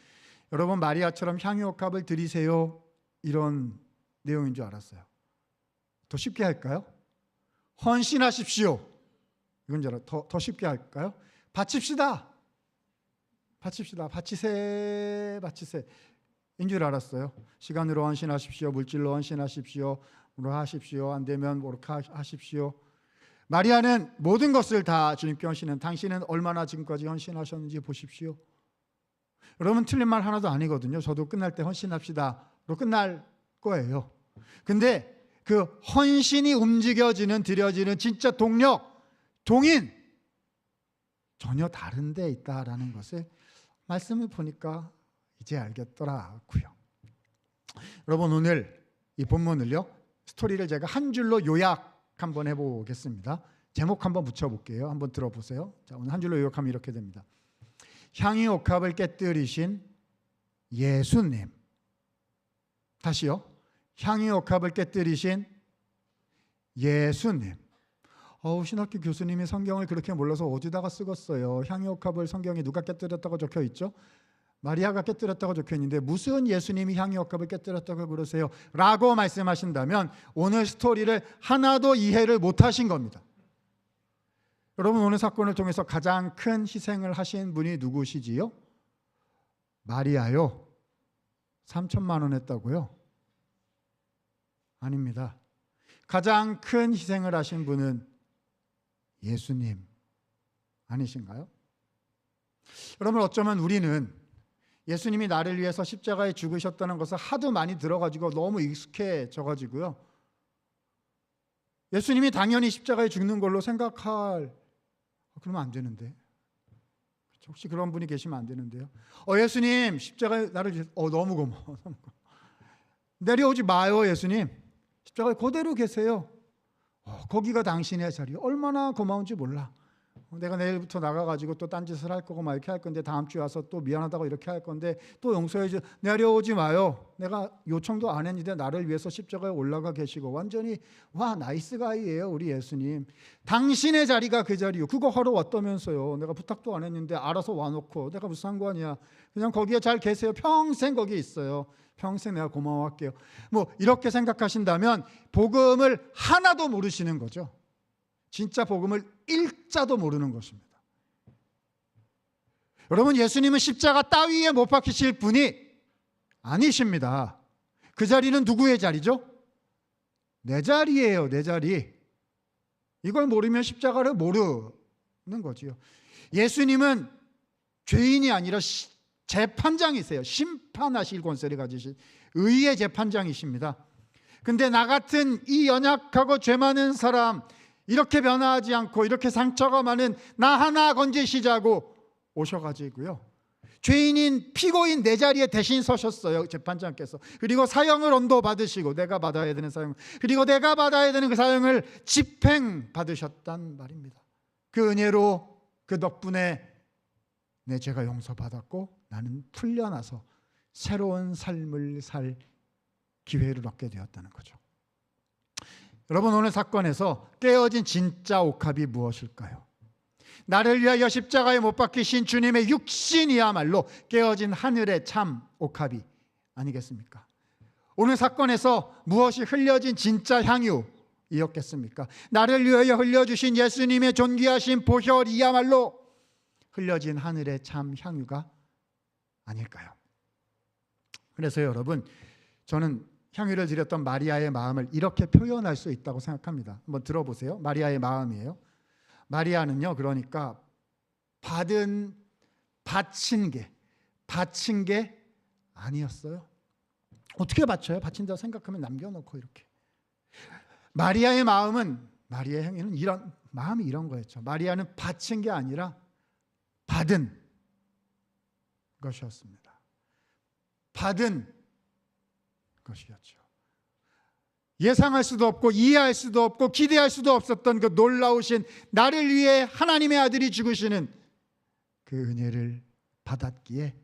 여러분 마리아처럼 향유옥합을 드리세요, 이런 내용인 줄 알았어요. 더 쉽게 할까요? 헌신하십시오, 이건 줄 알았어요. 더 쉽게 할까요? 바칩시다. 바치세 인 줄 알았어요. 시간으로 헌신하십시오, 물질로 헌신하십시오, 뭐로 하십시오, 안 되면 뭐로 하십시오. 마리아는 모든 것을 다 주님께 헌신한, 당신은 얼마나 지금까지 헌신하셨는지 보십시오. 여러분 틀린 말 하나도 아니거든요. 저도 끝날 때 헌신합시다로 끝날 거예요. 근데 그 헌신이 움직여지는, 드려지는 진짜 동력, 동인 전혀 다른 데 있다라는 것을 말씀을 보니까 이제 알겠더라고요. 여러분 오늘 이 본문을요, 스토리를 제가 한 줄로 요약 한번 해보겠습니다. 제목 한번 붙여볼게요. 한번 들어보세요. 자, 오늘 한 줄로 요약하면 이렇게 됩니다. 향유옥합을 깨뜨리신 예수님. 다시요. 향유옥합을 깨뜨리신 예수님. 신학교 교수님이 성경을 그렇게 몰라서 어디다가 쓰겠어요. 향유옥합을 성경에 누가 깨뜨렸다고 적혀 있죠? 마리아가 깨뜨렸다고 적혀 있는데 무슨 예수님이 향유옥합을 깨뜨렸다고 그러세요? 라고 말씀하신다면 오늘 스토리를 하나도 이해를 못하신 겁니다. 여러분 오늘 사건을 통해서 가장 큰 희생을 하신 분이 누구시지요? 마리아요. 3천만 원 했다고요? 아닙니다. 가장 큰 희생을 하신 분은 예수님 아니신가요? 여러분 어쩌면 우리는 예수님이 나를 위해서 십자가에 죽으셨다는 것을 하도 많이 들어가지고 너무 익숙해져가지고요, 예수님이 당연히 십자가에 죽는 걸로 생각할, 그러면 안 되는데, 혹시 그런 분이 계시면 안 되는데요. 예수님 십자가에 나를 위해서, 너무 고마워. 내려오지 마요 예수님, 십자가에 그대로 계세요. 거기가 당신의 자리. 얼마나 고마운지 몰라. 내가 내일부터 나가가지고 또 딴짓을 할 거고 막 이렇게 할 건데, 다음 주에 와서 또 미안하다고 이렇게 할 건데 또 용서해 줘. 내려오지 마요. 내가 요청도 안 했는데 나를 위해서 십자가에 올라가 계시고, 완전히 와 나이스 가이예요 우리 예수님. 당신의 자리가 그 자리요. 그거 하러 왔다면서요. 내가 부탁도 안 했는데 알아서 와놓고 내가 무슨 상관이야. 그냥 거기에 잘 계세요. 평생 거기 있어요. 평생 내가 고마워할게요. 뭐 이렇게 생각하신다면 복음을 하나도 모르시는 거죠. 진짜 복음을 일자도 모르는 것입니다. 여러분 예수님은 십자가 따위에 못 박히실 분이 아니십니다. 그 자리는 누구의 자리죠? 내 자리예요. 내 자리. 이걸 모르면 십자가를 모르는 거지요. 예수님은 죄인이 아니라 재판장이세요. 심판하실 권세를 가지신 의의 재판장이십니다. 근데 나 같은 이 연약하고 죄 많은 사람, 이렇게 변화하지 않고 이렇게 상처가 많은 나 하나 건지시자고 오셔가지고요, 죄인인 피고인 내 자리에 대신 서셨어요 재판장께서. 그리고 사형을 언도받으시고, 내가 받아야 되는 사형, 그리고 내가 받아야 되는 그 사형을 집행 받으셨단 말입니다. 그 은혜로, 그 덕분에 내 죄가 용서받았고 나는 풀려나서 새로운 삶을 살 기회를 얻게 되었다는 거죠. 여러분 오늘 사건에서 깨어진 진짜 옥합이 무엇일까요? 나를 위하여 십자가에 못 박히신 주님의 육신이야말로 깨어진 하늘의 참 옥합이 아니겠습니까? 오늘 사건에서 무엇이 흘려진 진짜 향유이었겠습니까? 나를 위하여 흘려주신 예수님의 존귀하신 보혈이야말로 흘려진 하늘의 참 향유가 아닐까요? 그래서 여러분 저는 향유를 드렸던 마리아의 마음을 이렇게 표현할 수 있다고 생각합니다. 한번 들어보세요. 마리아의 마음이에요. 마리아는요, 그러니까 바친 게 아니었어요. 어떻게 바쳐요? 바친다고 생각하면 남겨놓고 이렇게. 마리아의 마음은, 마리아의 향유는 이런 마음이 이런 거였죠. 마리아는 바친 게 아니라 받은 것이었습니다. 받은 것이었죠. 예상할 수도 없고 이해할 수도 없고 기대할 수도 없었던 그 놀라우신, 나를 위해 하나님의 아들이 죽으시는 그 은혜를 받았기에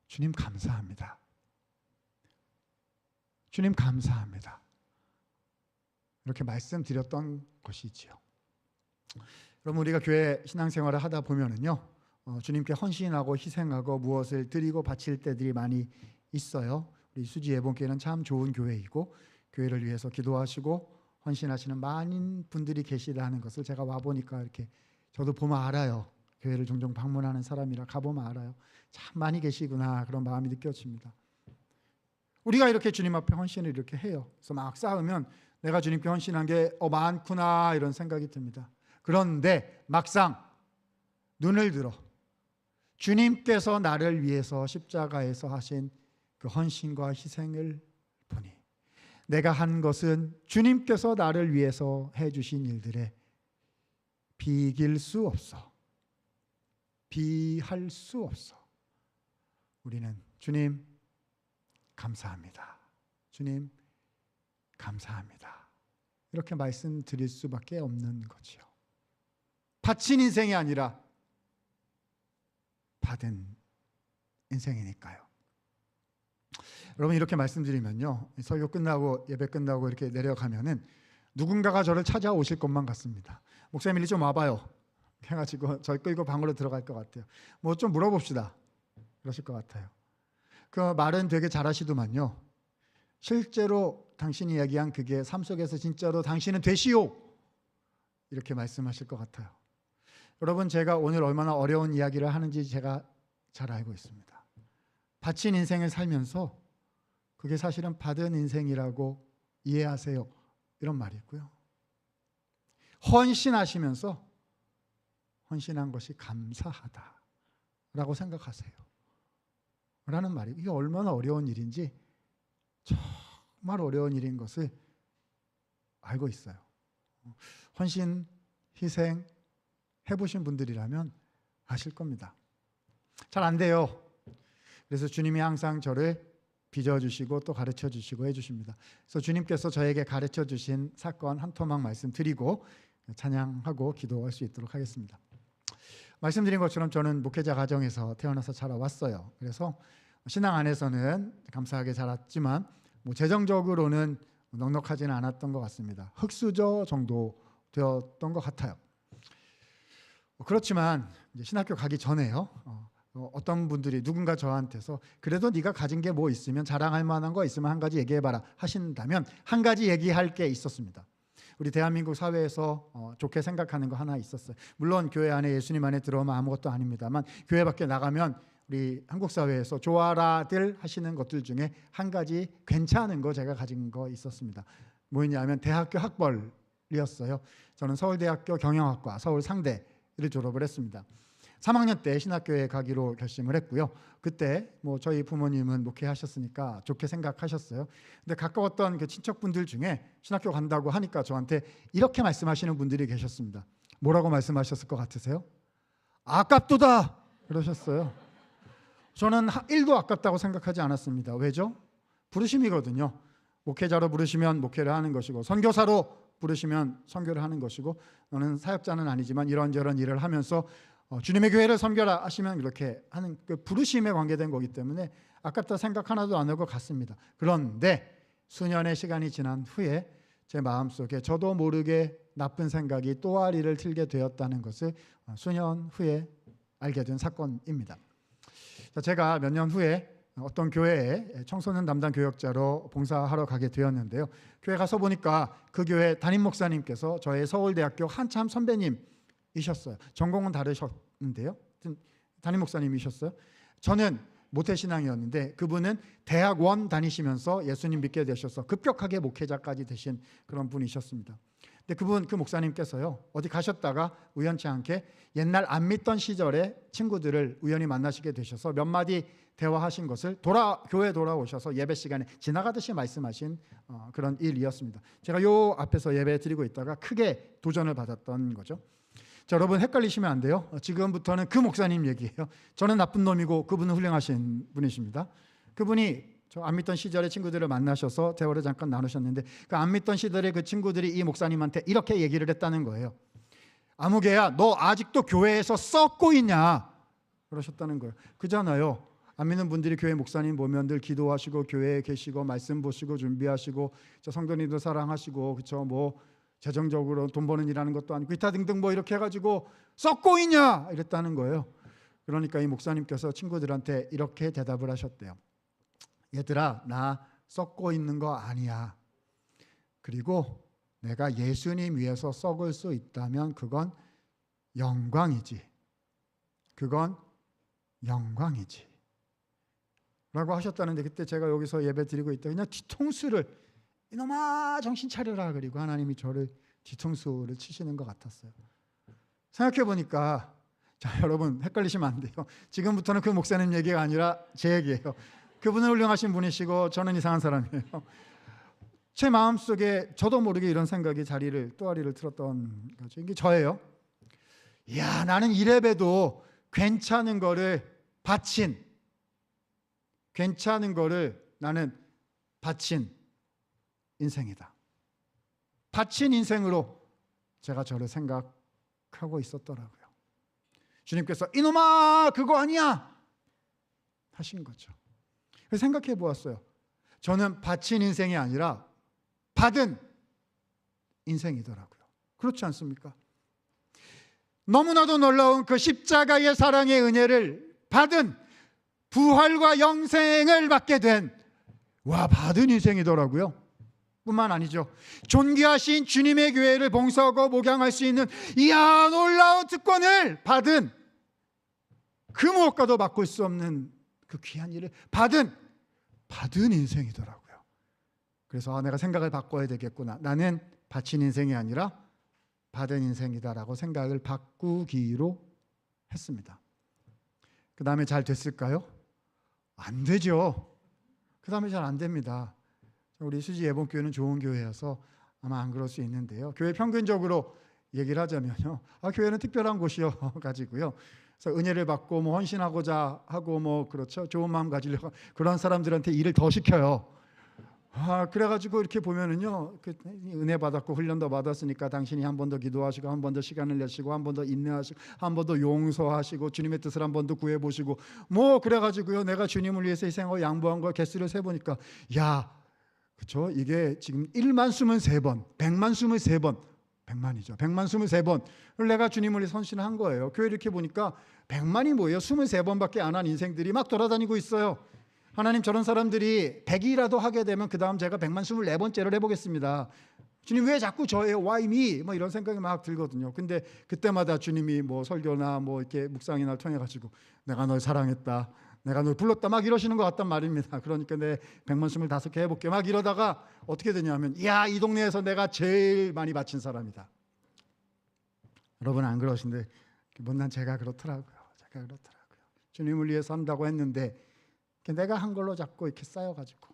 주님 감사합니다. 주님 감사합니다. 그렇게 말씀드렸던 것이지요. 여러분, 우리가 교회 신앙생활을 하다 보면은요, 주님께 헌신하고 희생하고 무엇을 드리고 바칠 때들이 많이 있어요. 우리 수지 예본교회는 참 좋은 교회이고 교회를 위해서 기도하시고 헌신하시는 많은 분들이 계시다는 것을 제가 와 보니까 이렇게 저도 보면 알아요. 교회를 종종 방문하는 사람이라 가보면 알아요. 참 많이 계시구나, 그런 마음이 느껴집니다. 우리가 이렇게 주님 앞에 헌신을 이렇게 해요. 그래서 막 쌓으면 내가 주님께 헌신한 게 많구나, 이런 생각이 듭니다. 그런데 막상 눈을 들어 주님께서 나를 위해서 십자가에서 하신 그 헌신과 희생을 보니 내가 한 것은 주님께서 나를 위해서 해주신 일들에 비길 수 없어, 비할 수 없어. 우리는 주님 감사합니다, 주님 감사합니다, 이렇게 말씀드릴 수밖에 없는 거지요. 바친 인생이 아니라 받은 인생이니까요. 여러분, 이렇게 말씀드리면요, 설교 끝나고 예배 끝나고 이렇게 내려가면은 누군가가 저를 찾아오실 것만 같습니다. 목사님 일리 좀 와봐요 해가지고 저 끌고 방으로 들어갈 것 같아요. 뭐 좀 물어봅시다 그러실 것 같아요. 그 말은 되게 잘하시더만요. 실제로 당신이 이야기한 그게 삶 속에서 진짜로 당신은 되시오, 이렇게 말씀하실 것 같아요. 여러분, 제가 오늘 얼마나 어려운 이야기를 하는지 제가 잘 알고 있습니다. 바친 인생을 살면서 그게 사실은 받은 인생이라고 이해하세요, 이런 말이 있고요. 헌신하시면서 헌신한 것이 감사하다라고 생각하세요 라는 말이, 이게 얼마나 어려운 일인지 정말 어려운 일인 것을 알고 있어요. 헌신, 희생 해보신 분들이라면 아실 겁니다. 잘 안 돼요. 그래서 주님이 항상 저를 빚어주시고 또 가르쳐주시고 해주십니다. 그래서 주님께서 저에게 가르쳐주신 사건 한 토막 말씀드리고 찬양하고 기도할 수 있도록 하겠습니다. 말씀드린 것처럼 저는 목회자 가정에서 태어나서 자라왔어요. 그래서 신앙 안에서는 감사하게 자랐지만 뭐 재정적으로는 넉넉하지는 않았던 것 같습니다. 흙수저 정도 되었던 것 같아요. 그렇지만 이제 신학교 가기 전에요, 어떤 분들이 누군가 저한테서 그래도 네가 가진 게 뭐 있으면 자랑할 만한 거 있으면 한 가지 얘기해봐라 하신다면 한 가지 얘기할 게 있었습니다. 우리 대한민국 사회에서 좋게 생각하는 거 하나 있었어요. 물론 교회 안에 예수님 안에 들어오면 아무것도 아닙니다만 교회 밖에 나가면 우리 한국 사회에서 좋아라들 하시는 것들 중에 한 가지 괜찮은 거 제가 가진 거 있었습니다. 뭐였냐면 대학교 학벌이었어요. 저는 서울대학교 경영학과 서울 상대를 졸업을 했습니다. 3학년 때 신학교에 가기로 결심을 했고요. 그때 뭐 저희 부모님은 목회하셨으니까 좋게 생각하셨어요. 근데 가까웠던 그 친척분들 중에 신학교 간다고 하니까 저한테 이렇게 말씀하시는 분들이 계셨습니다. 뭐라고 말씀하셨을 것 같으세요? 아깝도다 그러셨어요. 저는 1도 아깝다고 생각하지 않았습니다. 왜죠? 부르심이거든요. 목회자로 부르시면 목회를 하는 것이고 선교사로 부르시면 선교를 하는 것이고, 너는 사역자는 아니지만 이런저런 일을 하면서 주님의 교회를 섬겨라 하시면 이렇게 하는 그 부르심에 관계된 거기 때문에 아깝다 생각 하나도 안 할 것 같습니다. 그런데 수년의 시간이 지난 후에 제 마음속에 저도 모르게 나쁜 생각이 또아리를 틀게 되었다는 것을 수년 후에 알게 된 사건입니다. 제가 몇 년 후에 어떤 교회에 청소년 담당 교역자로 봉사하러 가게 되었는데요. 교회 가서 보니까 그 교회 담임 목사님께서 저의 서울대학교 한참 선배님이셨어요. 전공은 다르셨는데요. 담임 목사님이셨어요. 저는 모태신앙이었는데 그분은 대학원 다니시면서 예수님 믿게 되셔서 급격하게 목회자까지 되신 그런 분이셨습니다. 근데 그 목사님께서요, 어디 가셨다가 우연치 않게 옛날 안 믿던 시절에 친구들을 우연히 만나시게 되셔서 몇 마디 대화하신 것을 교회에 돌아오셔서 예배 시간에 지나가듯이 말씀하신 그런 일이었습니다. 제가 요 앞에서 예배 드리고 있다가 크게 도전을 받았던 거죠. 자, 여러분 헷갈리시면 안 돼요. 지금부터는 그 목사님 얘기예요. 저는 나쁜 놈이고 그분은 훌륭하신 분이십니다. 그분이 저 안 믿던 시절에 친구들을 만나셔서 대화를 잠깐 나누셨는데 그 안 믿던 시절에 그 친구들이 이 목사님한테 이렇게 얘기를 했다는 거예요. 아무개야, 너 아직도 교회에서 썩고 있냐? 그러셨다는 거예요. 그잖아요. 안 믿는 분들이 교회 목사님 보면 늘 기도하시고 교회에 계시고 말씀 보시고 준비하시고 저 성도님도 사랑하시고 그렇죠. 뭐 재정적으로 돈 버는 일하는 것도 아니고 기타 등등 뭐 이렇게 해가지고 썩고 있냐 이랬다는 거예요. 그러니까 이 목사님께서 친구들한테 이렇게 대답을 하셨대요. 얘들아, 나 썩고 있는 거 아니야. 그리고 내가 예수님 위해서 썩을 수 있다면 그건 영광이지. 그건 영광이지. 라고 하셨다는데 그때 제가 여기서 예배 드리고 있다 그냥 뒤통수를 이놈아 정신 차려라 그리고 하나님이 저를 뒤통수를 치시는 것 같았어요. 생각해 보니까 자 여러분 헷갈리시면 안 돼요. 지금부터는 그 목사님 얘기가 아니라 제 얘기예요. 그분은 훌륭하신 분이시고 저는 이상한 사람이에요. 제 마음속에 저도 모르게 이런 생각이 또아리를 틀었던 거죠. 이게 저예요. 이야 나는 이래봬도 괜찮은 거를 나는 바친 인생이다. 바친 인생으로 제가 저를 생각하고 있었더라고요. 주님께서 이놈아 그거 아니야 하신 거죠. 그래서 생각해 보았어요. 저는 바친 인생이 아니라 받은 인생이더라고요. 그렇지 않습니까? 너무나도 놀라운 그 십자가의 사랑의 은혜를 받은 부활과 영생을 받게 된 받은 인생이더라고요. 뿐만 아니죠. 존귀하신 주님의 교회를 봉사하고 목양할 수 있는 이야 놀라운 특권을 받은 그 무엇과도 바꿀 수 없는 그 귀한 일을 받은 인생이더라고요. 그래서 내가 생각을 바꿔야 되겠구나. 나는 바친 인생이 아니라 받은 인생이다라고 생각을 바꾸기로 했습니다. 그 다음에 잘 됐을까요? 안 되죠. 그 다음에 잘 안 됩니다. 우리 수지 예본교회는 좋은 교회여서 아마 안 그럴 수 있는데요. 교회 평균적으로 얘기를 하자면요. 교회는 특별한 곳이요 가지고요. 그래서 은혜를 받고 뭐 헌신하고자 하고 뭐 그렇죠. 좋은 마음 가지려고 그런 사람들한테 일을 더 시켜요. 그래가지고 이렇게 보면은요, 은혜 받았고 훈련도 받았으니까 당신이 한 번 더 기도하시고 한 번 더 시간을 내시고 한 번 더 인내하시고 한 번 더 용서하시고 주님의 뜻을 한 번 더 구해보시고 뭐 그래가지고요, 내가 주님을 위해서 희생하고 양보한 걸 개수를 세보니까 그렇죠? 이게 지금 1만 23번, 100만 23번, 100만이죠. 100만 23번을 내가 주님을 위해 헌신한 거예요. 교회 이렇게 보니까 100만이 뭐예요? 23번밖에 안 한 인생들이 막 돌아다니고 있어요. 하나님 저런 사람들이 100이라도 하게 되면 그 다음 제가 100만 24번째를 해보겠습니다. 주님 왜 자꾸 저예요? Why me? 뭐 이런 생각이 막 들거든요. 근데 그때마다 주님이 뭐 설교나 뭐 이렇게 묵상이나 통해 가지고 내가 널 사랑했다, 내가 널 불렀다 막 이러시는 것 같단 말입니다. 그러니까 내 100만 25개 해볼게 막 이러다가 어떻게 되냐면 이 동네에서 내가 제일 많이 바친 사람이다. 여러분 안 그러신데 못난 제가 그렇더라고요. 주님을 위해서 한다고 했는데 내가 한 걸로 자꾸 이렇게 쌓여가지고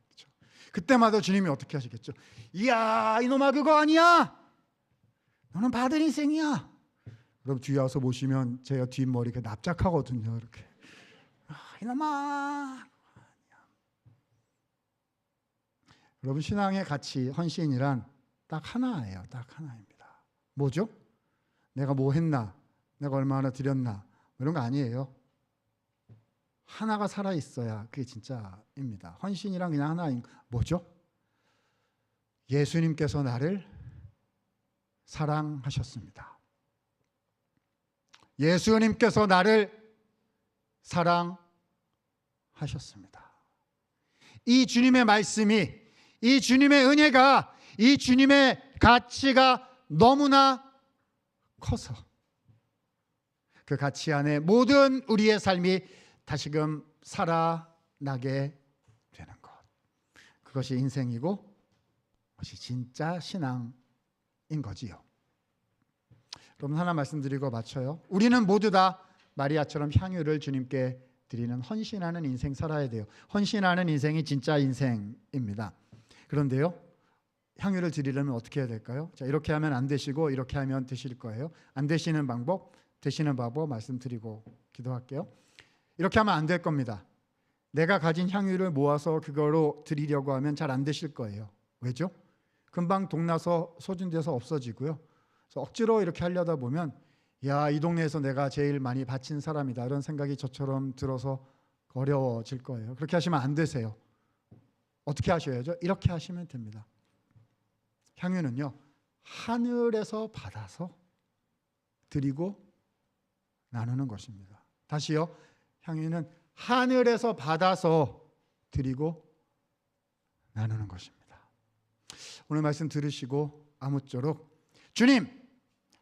그렇죠? 그때마다 주님이 어떻게 하시겠죠? 이야 이놈아 그거 아니야. 너는 받은 인생이야. 여러분 뒤에 와서 보시면 제 뒷머리 납작하거든요. 이렇게 이놈아. 여러분 신앙의 가치 헌신이란 딱 하나예요. 딱 하나입니다. 뭐죠? 내가 뭐 했나? 내가 얼마나 드렸나? 이런 거 아니에요. 하나가 살아있어야 그게 진짜입니다. 헌신이란 그냥 하나인 뭐죠? 예수님께서 나를 사랑하셨습니다. 예수님께서 나를 사랑하셨습니다. 이 주님의 말씀이, 이 주님의 은혜가, 이 주님의 가치가 너무나 커서 그 가치 안에 모든 우리의 삶이 다시금 살아나게 되는 것, 그것이 인생이고 그것이 진짜 신앙인 거지요. 그럼 하나 말씀드리고 마쳐요. 우리는 모두 다 마리아처럼 향유를 주님께 드리는 헌신하는 인생 살아야 돼요. 헌신하는 인생이 진짜 인생입니다. 그런데요, 향유를 드리려면 어떻게 해야 될까요? 자, 이렇게 하면 안 되시고 이렇게 하면 되실 거예요. 안 되시는 방법, 되시는 방법 말씀드리고 기도할게요. 이렇게 하면 안 될 겁니다. 내가 가진 향유를 모아서 그거로 드리려고 하면 잘 안 되실 거예요. 왜죠? 금방 동나서 소진돼서 없어지고요. 그래서 억지로 이렇게 하려다 보면 이 동네에서 내가 제일 많이 바친 사람이다 이런 생각이 저처럼 들어서 어려워질 거예요. 그렇게 하시면 안 되세요. 어떻게 하셔야죠? 이렇게 하시면 됩니다. 향유는요, 하늘에서 받아서 드리고 나누는 것입니다. 다시요, 향유는 하늘에서 받아서 드리고 나누는 것입니다. 오늘 말씀 들으시고 아무쪼록 주님,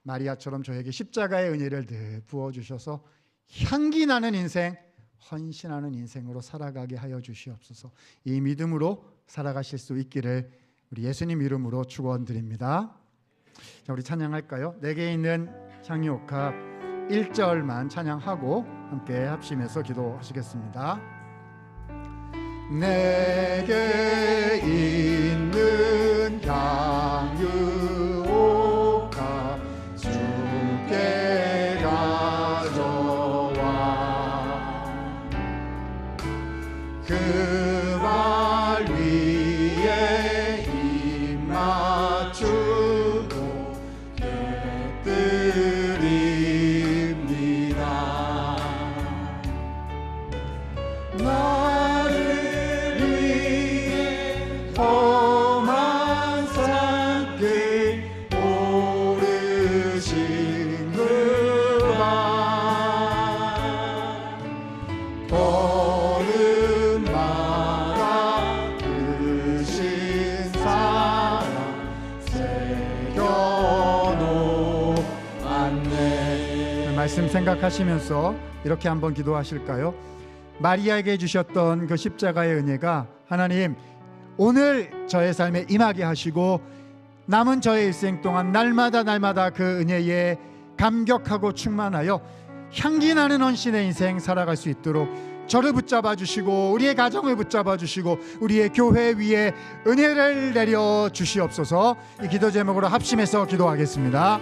마리아처럼 저에게 십자가의 은혜를 늘 부어주셔서 향기 나는 인생, 헌신하는 인생으로 살아가게 하여 주시옵소서. 이 믿음으로 살아가실 수 있기를 우리 예수님 이름으로 축원드립니다. 자, 우리 찬양할까요? 내게 있는 향유옥합 1절만 찬양하고 함께 합심해서 기도하시겠습니다. 내게 있는 향유옥합 주께 가져와 그 발 위에 입 맞추고 드립니다. 나를 위해 험한 산길 오르신 그와 걸음마다 크신 사랑 새겨놓았네. 말씀 생각하시면서 이렇게 한번 기도하실까요? 마리아에게 주셨던 그 십자가의 은혜가 하나님 오늘 저의 삶에 임하게 하시고 남은 저의 일생 동안 날마다 그 은혜에 감격하고 충만하여 향기 나는 헌신의 인생 살아갈 수 있도록 저를 붙잡아 주시고 우리의 가정을 붙잡아 주시고 우리의 교회 위에 은혜를 내려 주시옵소서. 이 기도 제목으로 합심해서 기도하겠습니다.